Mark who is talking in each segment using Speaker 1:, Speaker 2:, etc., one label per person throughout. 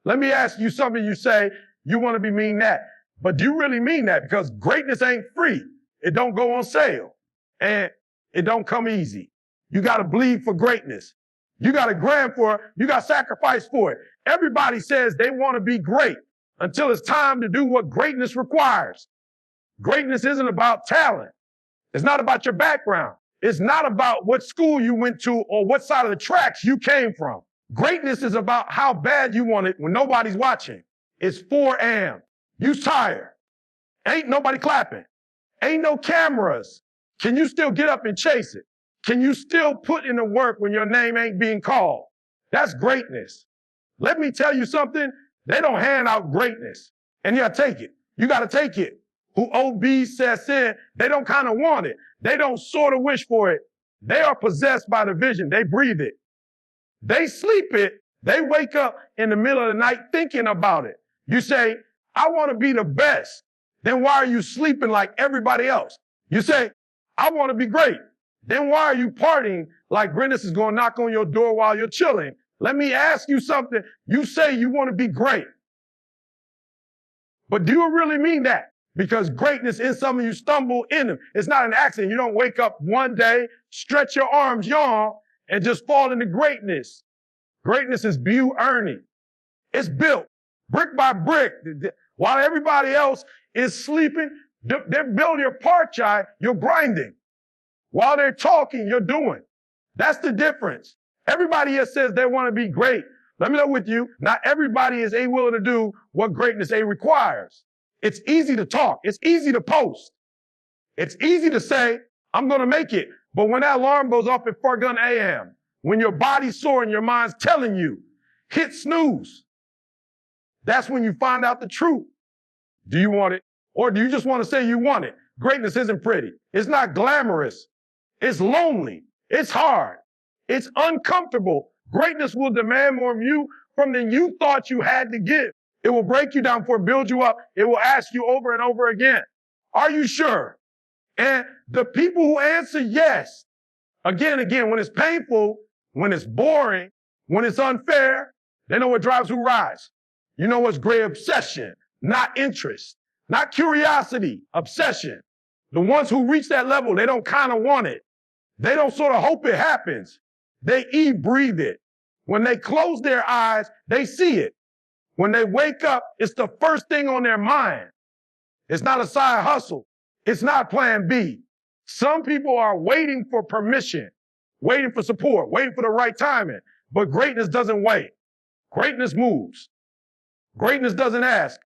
Speaker 1: Let me ask you something. You say you want to be mean that, but do you really mean that? Because greatness ain't free. It don't go on sale, and it don't come easy. You got to bleed for greatness. You got to grind for it. You got to sacrifice for it. Everybody says they want to be great until it's time to do what greatness requires. Greatness isn't about talent. It's not about your background. It's not about what school you went to or what side of the tracks you came from. Greatness is about how bad you want it when nobody's watching. It's 4 a.m. You tired. Ain't nobody clapping. Ain't no cameras. Can you still get up and chase it? Can you still put in the work when your name ain't being called? That's greatness. Let me tell you something. They don't hand out greatness. And you gotta take it. You gotta take it. Who OB says in, they don't kind of want it. They don't sort of wish for it. They are possessed by the vision. They breathe it. They sleep it. They wake up in the middle of the night thinking about it. You say, I want to be the best. Then why are you sleeping like everybody else? You say, I want to be great. Then why are you partying like greatness is going to knock on your door while you're chilling? Let me ask you something. You say you want to be great. But do you really mean that? Because greatness is something you stumble into. It's not an accident. You don't wake up one day, stretch your arms, yawn, and just fall into greatness. Greatness is earning. It's built brick by brick. While everybody else is sleeping, they're building your parchai, you're grinding. While they're talking, you're doing. That's the difference. Everybody here says they want to be great. Let me know with you, not everybody is willing to do what greatness requires. It's easy to talk. It's easy to post. It's easy to say, I'm going to make it. But when that alarm goes off at 4 a.m., when your body's sore and your mind's telling you, hit snooze. That's when you find out the truth. Do you want it? Or do you just want to say you want it? Greatness isn't pretty. It's not glamorous. It's lonely. It's hard. It's uncomfortable. Greatness will demand more of you than you thought you had to give. It will break you down before it builds you up. It will ask you over and over again, are you sure? And the people who answer yes, again and again, when it's painful, when it's boring, when it's unfair, they know what drives who rise. You know what's great? Obsession, not interest, not curiosity, obsession. The ones who reach that level, they don't kind of want it. They don't sort of hope it happens. They breathe it. When they close their eyes, they see it. When they wake up, it's the first thing on their mind. It's not a side hustle. It's not plan B. Some people are waiting for permission, waiting for support, waiting for the right timing. But greatness doesn't wait. Greatness moves. Greatness doesn't ask,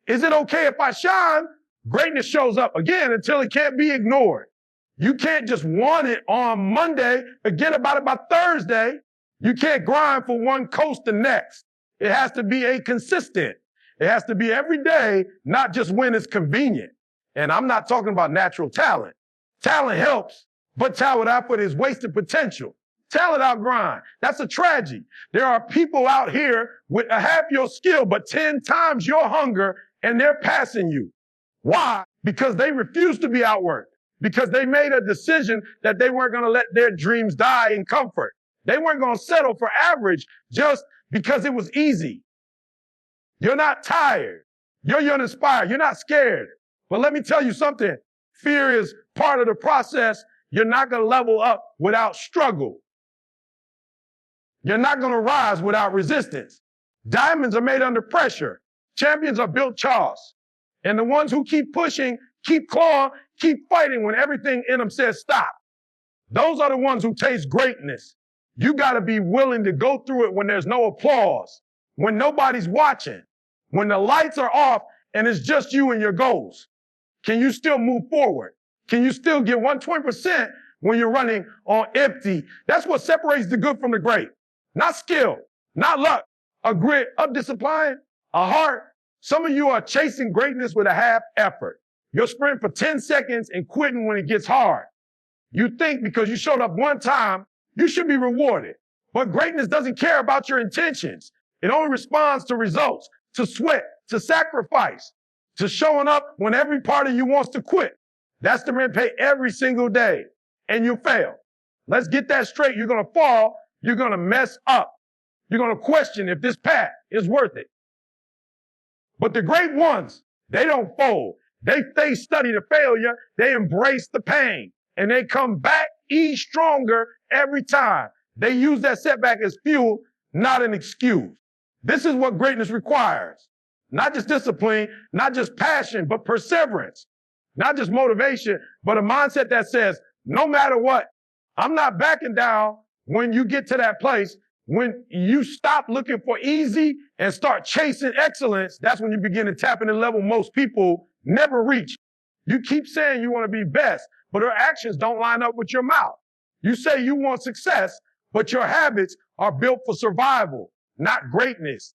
Speaker 1: is it okay if I shine? Greatness shows up again until it can't be ignored. You can't just want it on Monday, forget about it by Thursday. You can't grind from one coast to next. It has to be consistent. It has to be every day, not just when it's convenient. And I'm not talking about natural talent. Talent helps, but talent output is wasted potential. Talent out grind. That's a tragedy. There are people out here with half your skill, but 10 times your hunger, and they're passing you. Why? Because they refuse to be outworked. Because they made a decision that they weren't going to let their dreams die in comfort. They weren't going to settle for average just because it was easy. You're not tired. You're uninspired. You're not scared. But let me tell you something. Fear is part of the process. You're not going to level up without struggle. You're not going to rise without resistance. Diamonds are made under pressure. Champions are built chaos. And the ones who keep pushing, keep clawing, keep fighting when everything in them says stop. Those are the ones who taste greatness. You got to be willing to go through it when there's no applause, when nobody's watching, when the lights are off and it's just you and your goals. Can you still move forward? Can you still get 120% when you're running on empty? That's what separates the good from the great. Not skill, not luck, a grit, a discipline, a heart. Some of you are chasing greatness with a half effort. You're sprinting for 10 seconds and quitting when it gets hard. You think because you showed up one time, you should be rewarded. But greatness doesn't care about your intentions. It only responds to results, to sweat, to sacrifice, to showing up when every part of you wants to quit. That's the rent pay every single day. And you fail. Let's get that straight. You're going to fall. You're going to mess up. You're going to question if this path is worth it. But the great ones, they don't fold. They study the failure. They embrace the pain and they come back stronger every time. They use that setback as fuel, not an excuse. This is what greatness requires. Not just discipline, not just passion, but perseverance. Not just motivation, but a mindset that says, no matter what, I'm not backing down. When you get to that place, when you stop looking for easy and start chasing excellence, that's when you begin to tap into a level most people never reach. You keep saying you want to be best, but your actions don't line up with your mouth. You say you want success, but your habits are built for survival, not greatness.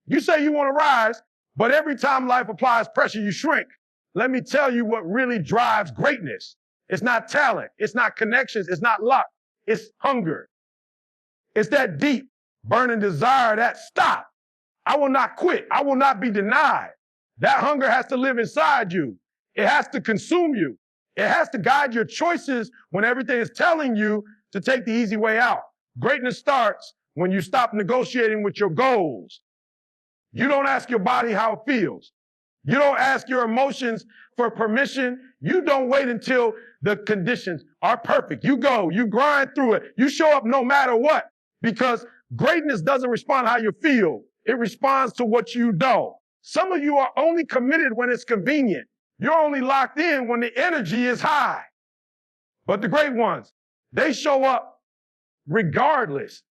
Speaker 1: You say you want to rise, but every time life applies pressure, you shrink. Let me tell you what really drives greatness. It's not talent. It's not connections. It's not luck. It's hunger. It's that deep, burning desire that stop. I will not quit. I will not be denied. That hunger has to live inside you. It has to consume you. It has to guide your choices when everything is telling you to take the easy way out. Greatness starts when you stop negotiating with your goals. You don't ask your body how it feels. You don't ask your emotions for permission. You don't wait until the conditions are perfect. You go, you grind through it. You show up no matter what, because greatness doesn't respond how you feel. It responds to what you do. Some of you are only committed when it's convenient. You're only locked in when the energy is high. But the great ones, they show up regardless.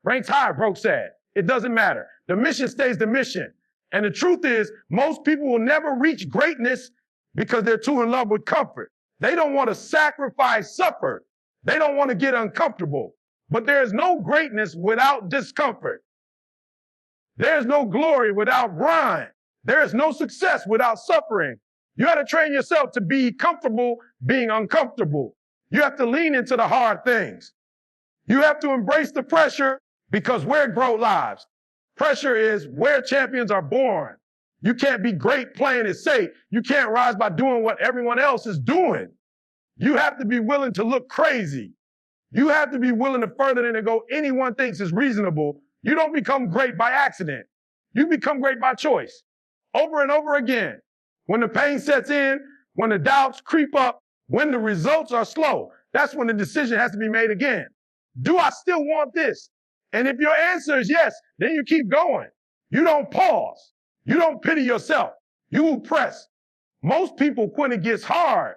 Speaker 1: Ranks high, Broke said. It doesn't matter. The mission stays the mission. And the truth is, most people will never reach greatness because they're too in love with comfort. They don't want to sacrifice, suffer. They don't want to get uncomfortable. But there is no greatness without discomfort. There is no glory without grind. There is no success without suffering. You got to train yourself to be comfortable being uncomfortable. You have to lean into the hard things. You have to embrace the pressure, because where growth lies, pressure is where champions are born. You can't be great playing it safe. You can't rise by doing what everyone else is doing. You have to be willing to look crazy. You have to be willing to further than to go anyone thinks is reasonable. You don't become great by accident. You become great by choice. Over and over again. When the pain sets in, when the doubts creep up, when the results are slow, that's when the decision has to be made again. Do I still want this? And if your answer is yes, then you keep going. You don't pause. You don't pity yourself. You will press. Most people quit when it gets hard.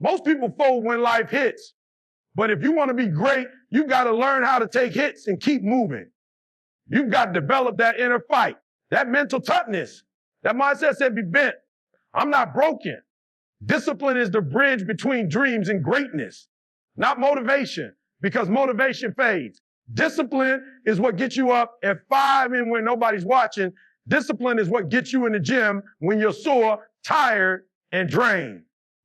Speaker 1: Most people fold when life hits. But if you want to be great, you've got to learn how to take hits and keep moving. You've got to develop that inner fight, that mental toughness. That mindset said be bent. I'm not broken. Discipline is the bridge between dreams and greatness, not motivation, because motivation fades. Discipline is what gets you up at 5 and when nobody's watching. Discipline is what gets you in the gym when you're sore, tired, and drained.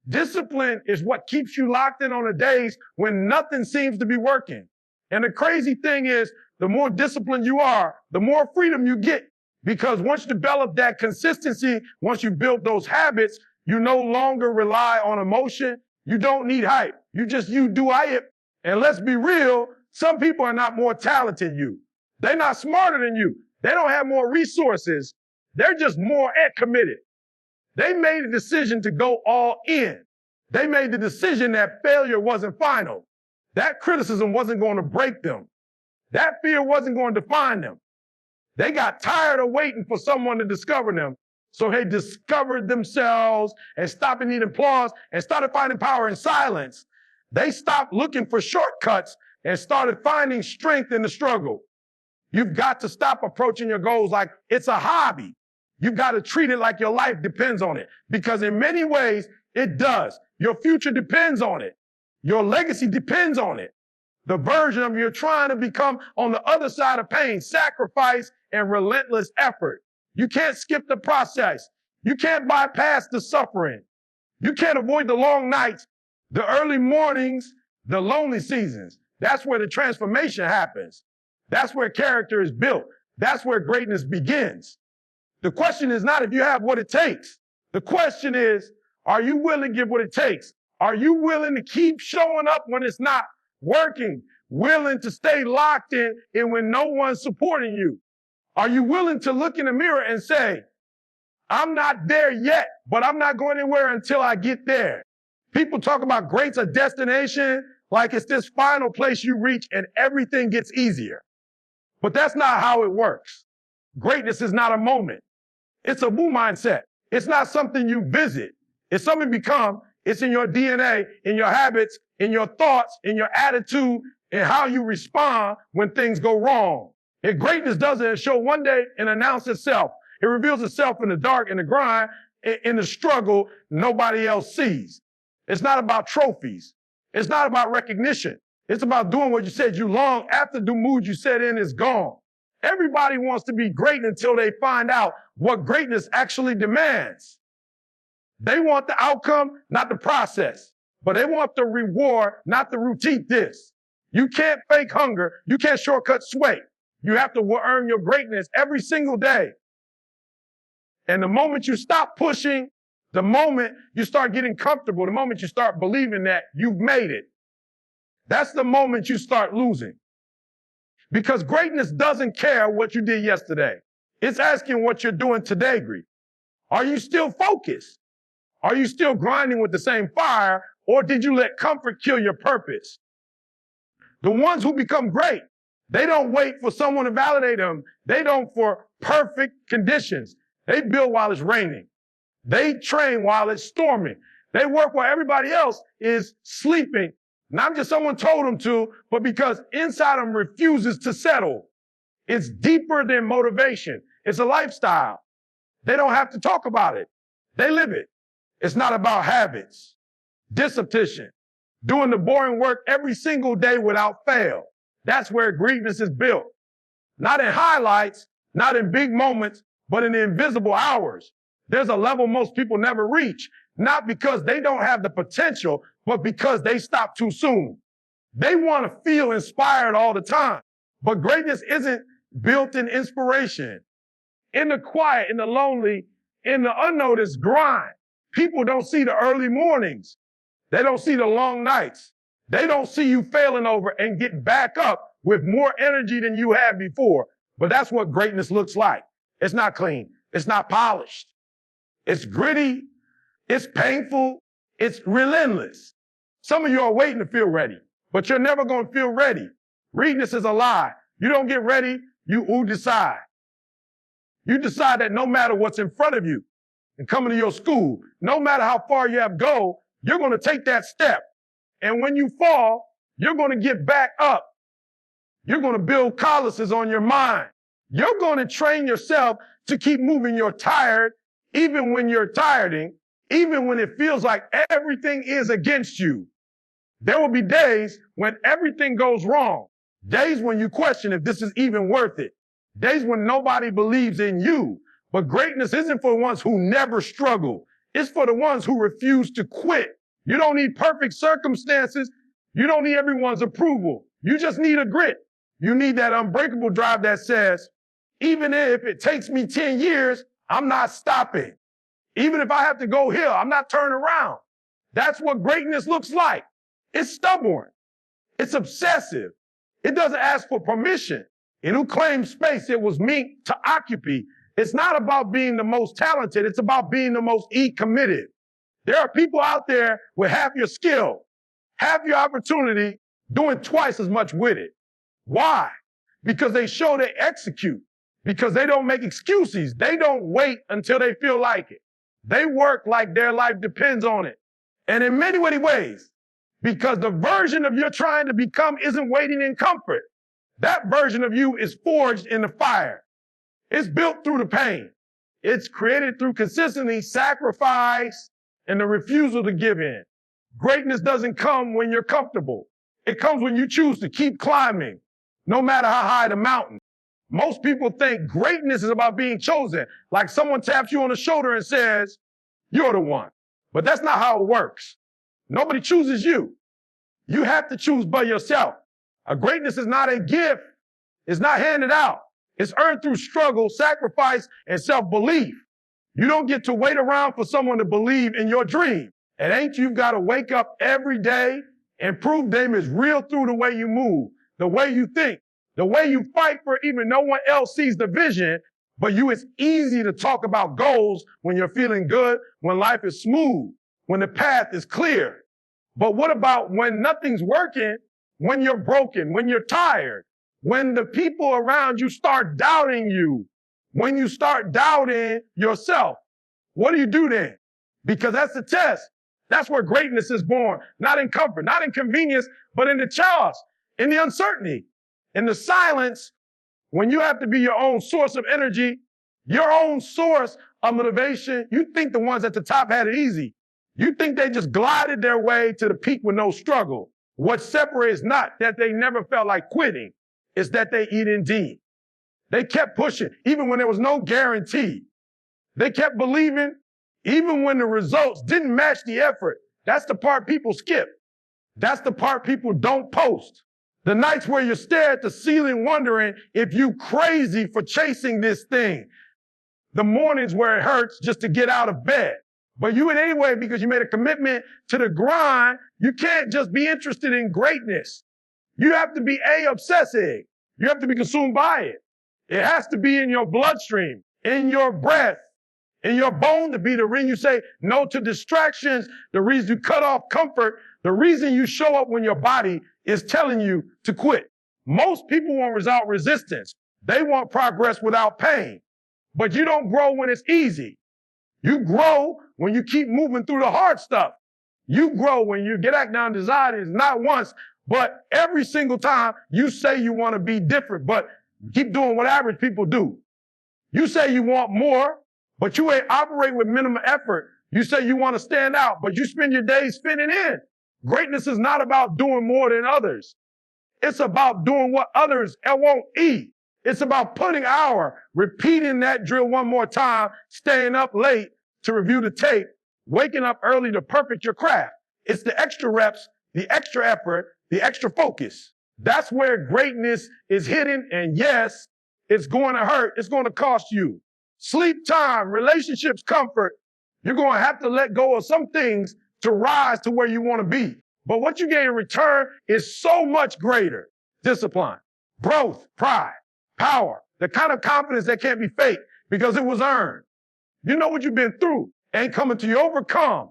Speaker 1: Discipline is what keeps you locked in on the days when nothing seems to be working. And the crazy thing is, the more disciplined you are, the more freedom you get. Because once you develop that consistency, once you build those habits, you no longer rely on emotion. You don't need hype. You do hype. And let's be real, some people are not more talented than you. They're not smarter than you. They don't have more resources. They're just more committed. They made a decision to go all in. They made the decision that failure wasn't final. That criticism wasn't going to break them. That fear wasn't going to define them. They got tired of waiting for someone to discover them. So they discovered themselves and stopped needing applause and started finding power in silence. They stopped looking for shortcuts and started finding strength in the struggle. You've got to stop approaching your goals like it's a hobby. You've got to treat it like your life depends on it, because in many ways it does. Your future depends on it. Your legacy depends on it. The version of you're trying to become on the other side of pain, sacrifice, and relentless effort. You can't skip the process. You can't bypass the suffering. You can't avoid the long nights, the early mornings, the lonely seasons. That's where the transformation happens. That's where character is built. That's where greatness begins. The question is not if you have what it takes. The question is, are you willing to give what it takes? Are you willing to keep showing up when it's not working? Willing to stay locked in and when no one's supporting you? Are you willing to look in the mirror and say, I'm not there yet, but I'm not going anywhere until I get there. People talk about great's a destination like it's this final place you reach and everything gets easier. But that's not how it works. Greatness is not a moment. It's a Wu mindset. It's not something you visit. It's something you become. It's in your DNA, in your habits, in your thoughts, in your attitude, and how you respond when things go wrong. If greatness doesn't show one day and announce itself, it reveals itself in the dark, in the grind, in the struggle nobody else sees. It's not about trophies. It's not about recognition. It's about doing what you said you long after the mood you set in is gone. Everybody wants to be great until they find out what greatness actually demands. They want the outcome, not the process. But they want the reward, not the routine this. You can't fake hunger. You can't shortcut sweat. You have to earn your greatness every single day. And the moment you stop pushing, the moment you start getting comfortable, the moment you start believing that you've made it, that's the moment you start losing. Because greatness doesn't care what you did yesterday. It's asking what you're doing today, Greek. Are you still focused? Are you still grinding with the same fire, or did you let comfort kill your purpose? The ones who become great, they don't wait for someone to validate them. They don't for perfect conditions. They build while it's raining. They train while it's storming. They work while everybody else is sleeping. Not just someone told them to, but because inside them refuses to settle. It's deeper than motivation. It's a lifestyle. They don't have to talk about it. They live it. It's not about habits, discipline, doing the boring work every single day without fail. That's where greatness is built. Not in highlights, not in big moments, but in the invisible hours. There's a level most people never reach, not because they don't have the potential, but because they stop too soon. They want to feel inspired all the time. But greatness isn't built in inspiration. In the quiet, in the lonely, in the unnoticed grind, people don't see the early mornings. They don't see the long nights. They don't see you failing over and getting back up with more energy than you had before. But that's what greatness looks like. It's not clean. It's not polished. It's gritty. It's painful. It's relentless. Some of you are waiting to feel ready, but you're never going to feel ready. Readiness is a lie. You don't get ready. You decide. You decide that no matter what's in front of you and coming to your school, no matter how far you have go, you're going to take that step. And when you fall, you're going to get back up. You're going to build calluses on your mind. You're going to train yourself to keep moving. You're tired, even when you're tiring, even when it feels like everything is against you. There will be days when everything goes wrong. Days when you question if this is even worth it. Days when nobody believes in you. But greatness isn't for the ones who never struggle. It's for the ones who refuse to quit. You don't need perfect circumstances. You don't need everyone's approval. You just need a grit. You need that unbreakable drive that says, even if it takes me 10 years, I'm not stopping. Even if I have to go here, I'm not turning around. That's what greatness looks like. It's stubborn. It's obsessive. It doesn't ask for permission. It who claims space it was meant to occupy. It's not about being the most talented. It's about being the most committed. There are people out there with half your skill, half your opportunity, doing twice as much with it. Why? Because they show they execute. Because they don't make excuses. They don't wait until they feel like it. They work like their life depends on it. And in many, many ways, because the version of you're trying to become isn't waiting in comfort. That version of you is forged in the fire. It's built through the pain. It's created through consistently sacrifice and the refusal to give in. Greatness doesn't come when you're comfortable. It comes when you choose to keep climbing, no matter how high the mountain. Most people think greatness is about being chosen, like someone taps you on the shoulder and says, you're the one. But that's not how it works. Nobody chooses you. You have to choose by yourself. A greatness is not a gift. It's not handed out. It's earned through struggle, sacrifice, and self-belief. You don't get to wait around for someone to believe in your dream. It ain't you've got to wake up every day and prove them is real through the way you move, the way you think, the way you fight for even no one else sees the vision, But it's easy to talk about goals when you're feeling good, when life is smooth, when the path is clear. But what about when nothing's working, when you're broken, when you're tired, when the people around you start doubting you, when you start doubting yourself? What do you do then? Because that's the test. That's where greatness is born. Not in comfort, not in convenience, but in the chaos, in the uncertainty, in the silence, when you have to be your own source of energy, your own source of motivation. You think the ones at the top had it easy. You think they just glided their way to the peak with no struggle. What separates not that they never felt like quitting, it's that they eat indeed. They kept pushing, even when there was no guarantee. They kept believing, even when the results didn't match the effort. That's the part people skip. That's the part people don't post. The nights where you stare at the ceiling wondering if you crazy for chasing this thing. The mornings where it hurts just to get out of bed. But you in anyway because you made a commitment to the grind. You can't just be interested in greatness. You have to be obsessive. You have to be consumed by it. It has to be in your bloodstream, in your breath, in your bone to be the reason you say no to distractions, the reason you cut off comfort, the reason you show up when your body is telling you to quit. Most people want without resistance. They want progress without pain. But you don't grow when it's easy. You grow when you keep moving through the hard stuff. You grow when you get act down desires, not once, but every single time you say you want to be different, but keep doing what average people do. You say you want more, but you ain't operate with minimum effort. You say you want to stand out, but you spend your days fitting in. Greatness is not about doing more than others. It's about doing what others won't eat. It's about putting repeating that drill one more time, staying up late to review the tape, waking up early to perfect your craft. It's the extra reps, the extra effort, the extra focus. That's where greatness is hidden. And yes, it's going to hurt. It's going to cost you sleep time, relationships, comfort. You're going to have to let go of some things to rise to where you want to be. But what you get in return is so much greater. Discipline, growth, pride, power, the kind of confidence that can't be faked because it was earned. You know what you've been through ain't coming to you overcome.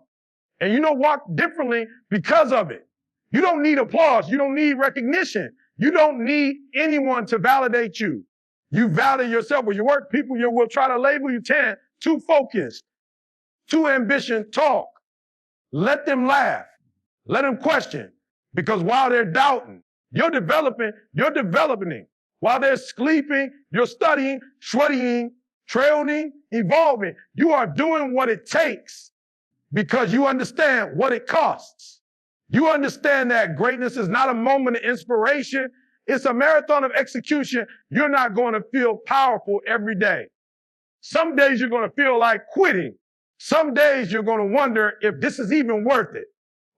Speaker 1: And you know walk differently because of it. You don't need applause. You don't need recognition. You don't need anyone to validate you. You validate yourself with your work. People you will try to label you too focused, too ambitious talk. Let them laugh. Let them question. Because while they're doubting, you're developing. While they're sleeping, you're studying, studying, trailing, evolving. You are doing what it takes because you understand what it costs. You understand that greatness is not a moment of inspiration. It's a marathon of execution. You're not going to feel powerful every day. Some days you're going to feel like quitting. Some days you're going to wonder if this is even worth it.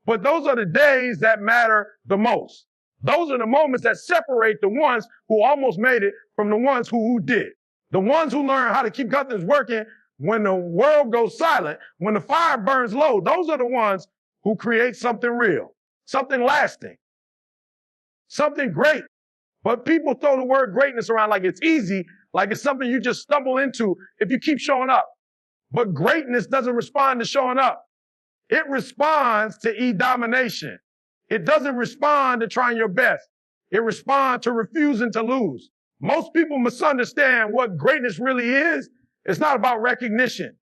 Speaker 1: But those are the days that matter the most. Those are the moments that separate the ones who almost made it from the ones who did. The ones who learn how to keep nothing working when the world goes silent, when the fire burns low. Those are the ones who create something real, something lasting, something great. But people throw the word greatness around like it's easy, like it's something you just stumble into if you keep showing up. But greatness doesn't respond to showing up. It responds to domination. It doesn't respond to trying your best. It responds to refusing to lose. Most people misunderstand what greatness really is. It's not about recognition.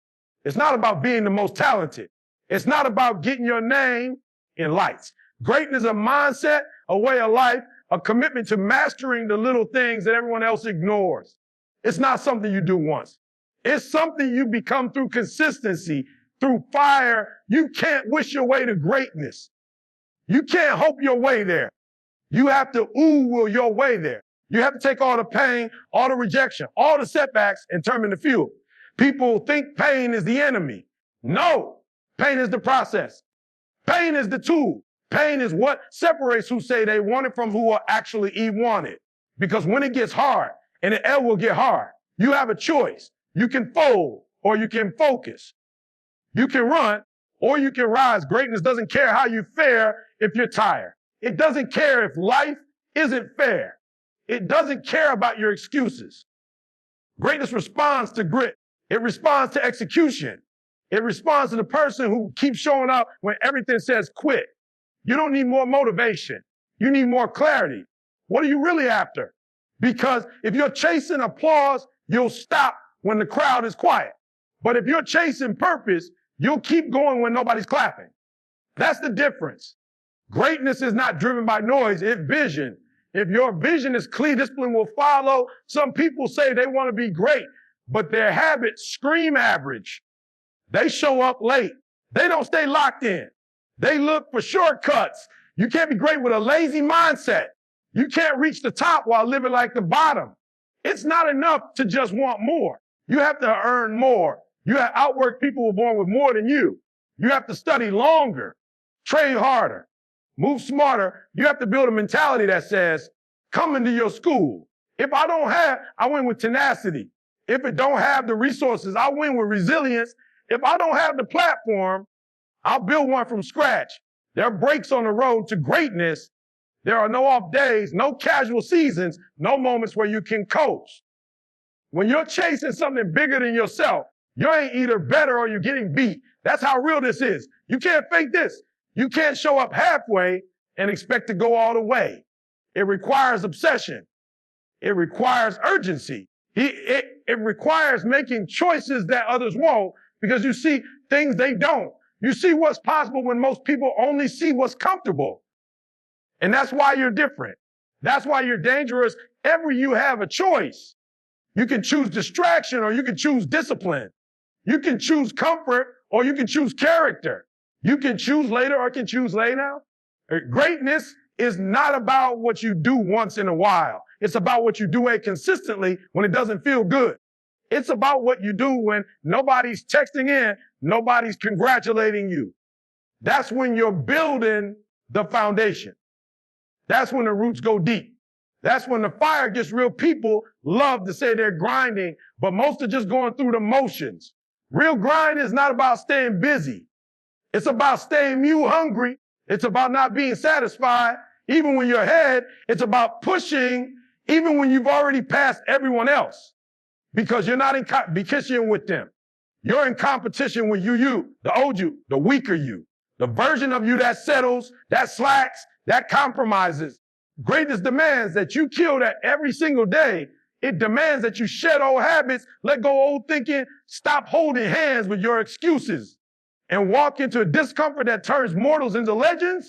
Speaker 1: It's not about being the most talented. It's not about getting your name in lights. Greatness is a mindset, a way of life, a commitment to mastering the little things that everyone else ignores. It's not something you do once. It's something you become through consistency, through fire. You can't wish your way to greatness. You can't hope your way there. You have to will your way there. You have to take all the pain, all the rejection, all the setbacks and turn them into fuel. People think pain is the enemy. No, pain is the process. Pain is the tool. Pain is what separates who say they want it from who will actually want it. Because when it gets hard, and it will get hard, you have a choice. You can fold or you can focus. You can run or you can rise. Greatness doesn't care how you fare if you're tired. It doesn't care if life isn't fair. It doesn't care about your excuses. Greatness responds to grit. It responds to execution. It responds to the person who keeps showing up when everything says quit. You don't need more motivation. You need more clarity. What are you really after? Because if you're chasing applause, you'll stop when the crowd is quiet. But if you're chasing purpose, you'll keep going when nobody's clapping. That's the difference. Greatness is not driven by noise, it's vision. If your vision is clear, discipline will follow. Some people say they want to be great, but their habits scream average. They show up late. They don't stay locked in. They look for shortcuts. You can't be great with a lazy mindset. You can't reach the top while living like the bottom. It's not enough to just want more. You have to earn more. You have to outwork people who are born with more than you. You have to study longer, train harder, move smarter. You have to build a mentality that says, come into your school. If I don't have, I win with tenacity. If it don't have the resources, I win with resilience. If I don't have the platform, I'll build one from scratch. There are breaks on the road to greatness. There are no off days, no casual seasons, no moments where you can coast. When you're chasing something bigger than yourself, you ain't either better or you're getting beat. That's how real this is. You can't fake this. You can't show up halfway and expect to go all the way. It requires obsession. It requires urgency. It requires making choices that others won't, because you see things they don't. You see what's possible when most people only see what's comfortable. And that's why you're different. That's why you're dangerous. You have a choice. You can choose distraction or you can choose discipline. You can choose comfort or you can choose character. You can choose later or can choose later. Greatness is not about what you do once in a while. It's about what you do consistently when it doesn't feel good. It's about what you do when nobody's texting in, nobody's congratulating you. That's when you're building the foundation. That's when the roots go deep. That's when the fire gets real. People love to say they're grinding, but most are just going through the motions. Real grind is not about staying busy. It's about staying hungry. It's about not being satisfied, even when you're ahead. It's about pushing, even when you've already passed everyone else, because you're not in competition with them. You're in competition with you, the old you, the weaker you, the version of you that settles, that slacks, that compromises. Greatness demands that you kill that every single day. It demands that you shed old habits, let go old thinking, stop holding hands with your excuses, and walk into a discomfort that turns mortals into legends.